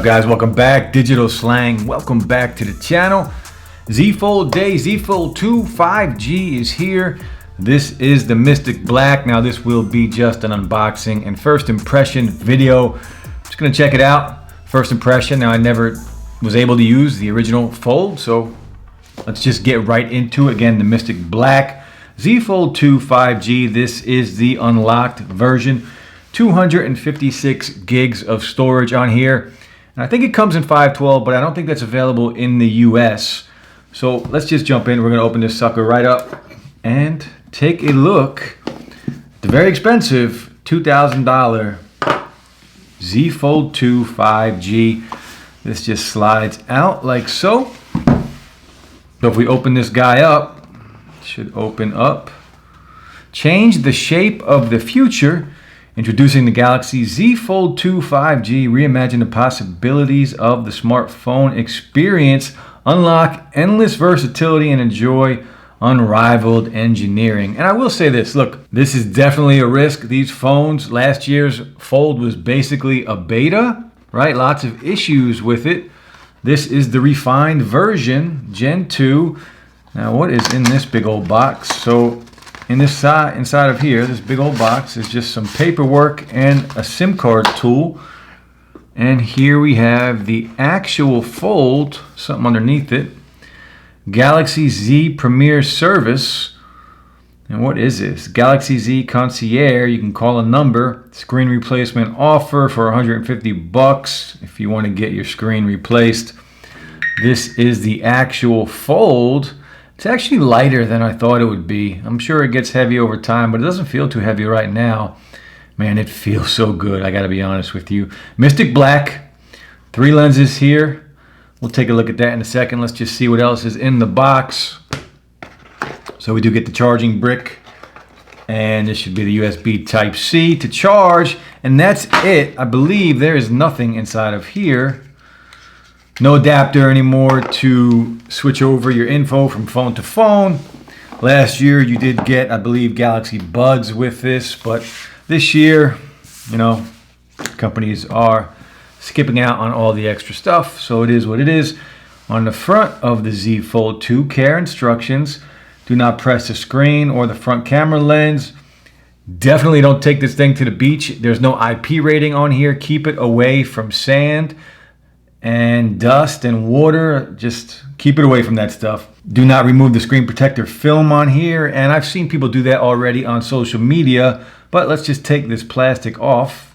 guys? Welcome back. Digital Slang. Welcome back to the channel. Z Fold Day, Z Fold 2 5G is here. This is the Mystic Black. Now this will be just an unboxing and first impression video. Just gonna check it out. First impression. Now I never was able to use the original Fold, so let's just get right into it. Again, the Mystic Black Z Fold 2 5G. This is the unlocked version. 256 gigs of storage on here. And I think it comes in 512, but I don't think that's available in the US. So let's just jump in. We're gonna open this sucker right up and take a look at the very expensive $2,000 Z Fold 2 5G. This just slides out like so. So if we open this guy up, it should open up. Change the shape of the future. Introducing the Galaxy Z Fold 2 5G, reimagine the possibilities of the smartphone experience, unlock endless versatility, and enjoy unrivaled engineering. And I will say this, look, this is definitely a risk. These phones, last year's Fold was basically a beta, right? Lots of issues with it. This is the refined version, Gen 2. Now what is in this big old box? So in this inside of here, this big old box is just some paperwork and a SIM card tool. And here we have the actual Fold, something underneath it. Galaxy Z Premier Service. And what is this? Galaxy Z Concierge. You can call a number. Screen replacement offer for 150 bucks if you want to get your screen replaced. This is the actual Fold. It's actually lighter than I thought it would be. I'm sure it gets heavy over time, but it doesn't feel too heavy right now. Man, it feels so good, I gotta be honest with you. Mystic Black, 3 lenses here. We'll take a look at that in a second. Let's just see what else is in the box. So we do get the charging brick, and this should be the USB Type-C to charge, and that's it. I believe there is nothing inside of here. No adapter anymore to switch over your info from phone to phone. Last year you did get, I believe, Galaxy Buds with this, but this year, you know, companies are skipping out on all the extra stuff, so it is what it is. On the front of the Z Fold 2, care instructions. Do not press the screen or the front camera lens. Definitely don't take this thing to the beach. There's no IP rating on here. Keep it away from sand and dust and water. Just keep it away from that stuff. Do not remove the screen protector film on here, and I've seen people do that already on social media, but let's just take this plastic off.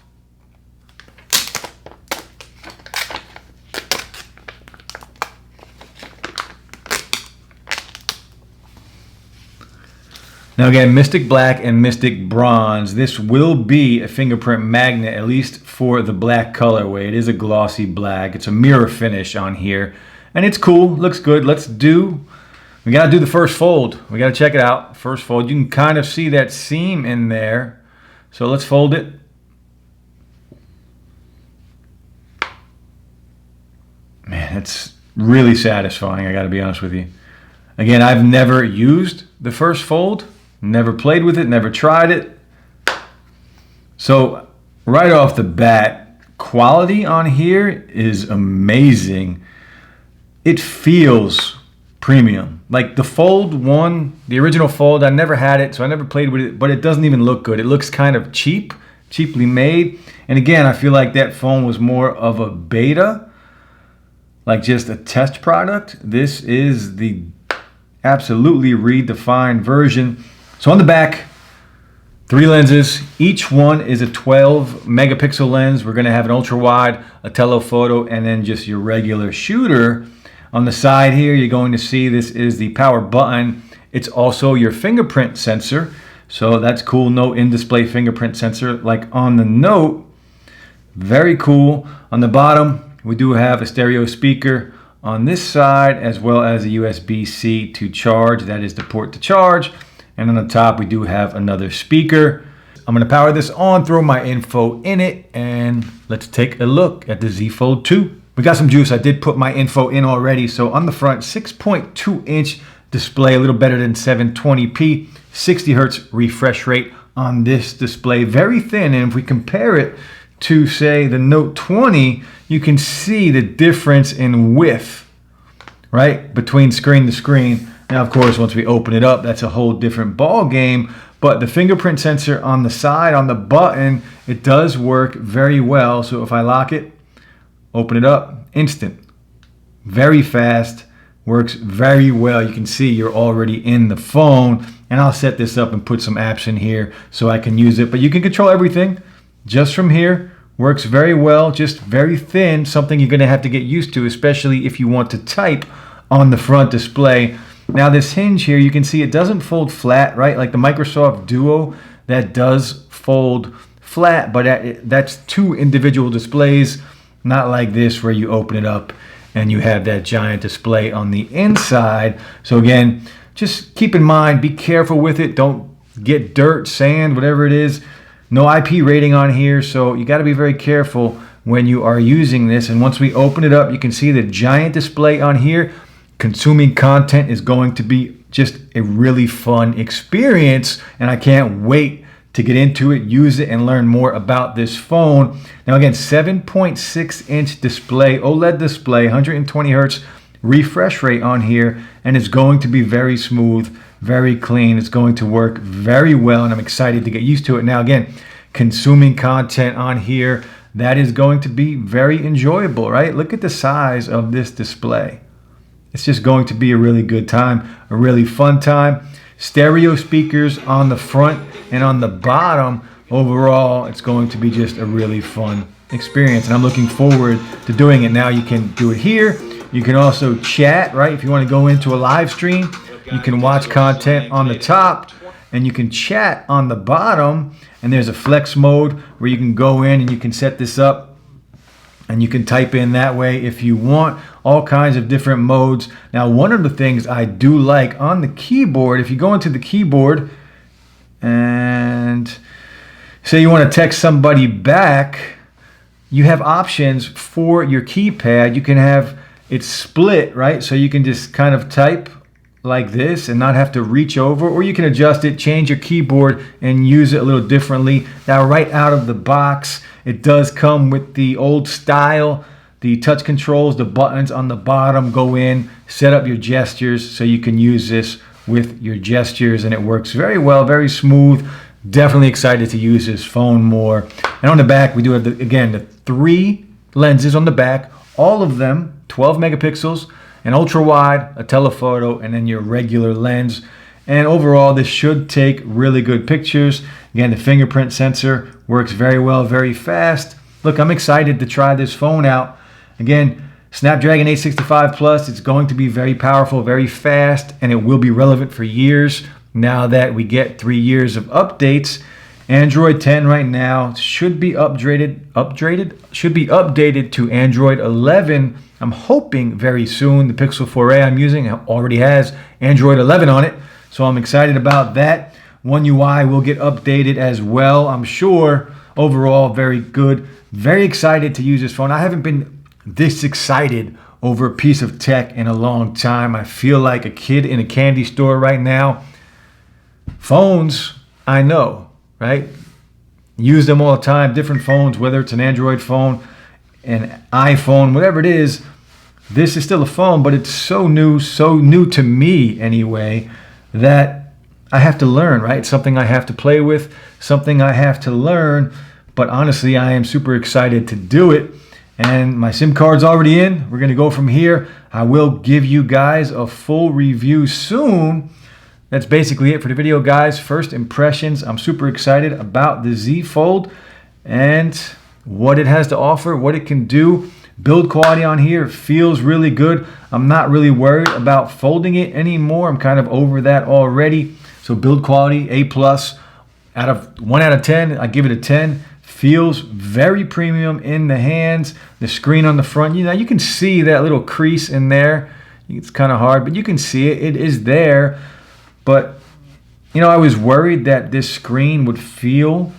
Now again, Mystic Black and Mystic Bronze. This will be a fingerprint magnet, at least for the black colorway. It is a glossy black. It's a mirror finish on here. And it's cool, looks good. We gotta do the first fold. We gotta check it out. First fold, you can kind of see that seam in there. So let's fold it. Man, it's really satisfying, I gotta be honest with you. Again, I've never used the first fold. Never played with it, never tried it. So right off the bat, quality on here is amazing. It feels premium. Like the Fold 1, the original Fold, I never had it, so I never played with it, but it doesn't even look good. It looks kind of cheaply made. And again, I feel like that phone was more of a beta, like just a test product. This is the absolutely redefined version. So on the back, 3 lenses. Each one is a 12 megapixel lens. We're gonna have an ultra wide, a telephoto, and then just your regular shooter. On the side here, you're going to see this is the power button. It's also your fingerprint sensor. So that's cool, no in-display fingerprint sensor like on the Note. Very cool. On the bottom, we do have a stereo speaker on this side, as well as a USB-C to charge. That is the port to charge. And on the top, we do have another speaker. I'm gonna power this on, throw my info in it, and let's take a look at the Z Fold 2. We got some juice. I did put my info in already. So on the front, 6.2 inch display, a little better than 720p, 60 hertz refresh rate on this display. Very thin, and if we compare it to, say, the Note 20, you can see the difference in width, right, between screen to screen. Now, of course, once we open it up, that's a whole different ball game. But the fingerprint sensor on the side, on the button, it does work very well. So if I lock it, open it up, instant, very fast, works very well. You can see you're already in the phone. And I'll set this up and put some apps in here so I can use it. But you can control everything just from here. Works very well, just very thin, something you're going to have to get used to, especially if you want to type on the front display. Now this hinge here, you can see it doesn't fold flat, right? Like the Microsoft Duo, that does fold flat, but that's two individual displays, not like this where you open it up and you have that giant display on the inside. So again, just keep in mind, be careful with it. Don't get dirt, sand, whatever it is. No IP rating on here, so you got to be very careful when you are using this. And once we open it up, you can see the giant display on here. Consuming content is going to be just a really fun experience, and I can't wait to get into it, use it, and learn more about this phone. Now again, 7.6-inch display, OLED display, 120 hertz refresh rate on here, and it's going to be very smooth, very clean. It's going to work very well, and I'm excited to get used to it. Now again, consuming content on here, that is going to be very enjoyable, right? Look at the size of this display. It's just going to be a really good time, a really fun time. Stereo speakers on the front and on the bottom. Overall, it's going to be just a really fun experience, and I'm looking forward to doing it. Now you can do it here. You can also chat, right? If you want to go into a live stream, you can watch content on the top, and you can chat on the bottom. And there's a flex mode where you can go in and you can set this up, and you can type in that way if you want. All kinds of different modes. Now, one of the things I do like on the keyboard, if you go into the keyboard and say you want to text somebody back, you have options for your keypad. You can have it split, right? So you can just kind of type like this and not have to reach over, or you can adjust it, change your keyboard, and use it a little differently. Now, right out of the box, it does come with the old style. The touch controls, the buttons on the bottom go in, set up your gestures so you can use this with your gestures, and it works very well, very smooth. Definitely excited to use this phone more. And on the back, we do have, again, the 3 lenses on the back, all of them 12 megapixels, an ultra wide, a telephoto, and then your regular lens. And overall, this should take really good pictures. Again, the fingerprint sensor works very well, very fast. Look, I'm excited to try this phone out. Again, Snapdragon 865 Plus, it's going to be very powerful, very fast, and it will be relevant for years now that we get 3 years of updates. Android 10 right now should be updated to Android 11. I'm hoping very soon. The Pixel 4a I'm using already has Android 11 on it, so I'm excited about that. One UI will get updated as well, I'm sure. Overall, very good. Very excited to use this phone. I haven't been this excited over a piece of tech in a long time. I feel like a kid in a candy store right now. Phones, I know, right? Use them all the time, different phones, whether it's an Android phone, an iPhone, whatever it is. This is still a phone, but it's so new to me anyway, that I have to learn, right? It's something I have to play with, something I have to learn. But honestly, I am super excited to do it. And my SIM card's already in. We're going to go from here. I will give you guys a full review soon. That's basically it for the video, guys. First impressions. I'm super excited about the Z Fold and what it has to offer, what it can do. Build quality on here feels really good. I'm not really worried about folding it anymore. I'm kind of over that already. So build quality, A+. 1 out of 10, I give it a 10. Feels very premium in the hands. The screen on the front, you can see that little crease in there. It's kind of hard, but you can see it. It is there. But, I was worried that this screen would feel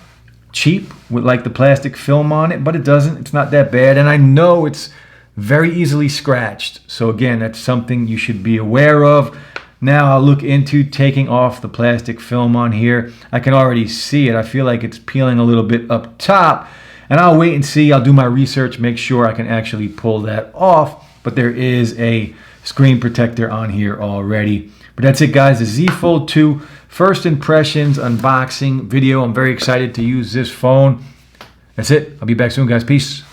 cheap with like the plastic film on it, but it doesn't. It's not that bad. And I know it's very easily scratched. So again, that's something you should be aware of. Now I'll look into taking off the plastic film on here. I can already see it. I feel like it's peeling a little bit up top. And I'll wait and see. I'll do my research, make sure I can actually pull that off. But there is a screen protector on here already. But that's it, guys. The Z Fold 2 first impressions unboxing video. I'm very excited to use this phone. That's it. I'll be back soon, guys. Peace.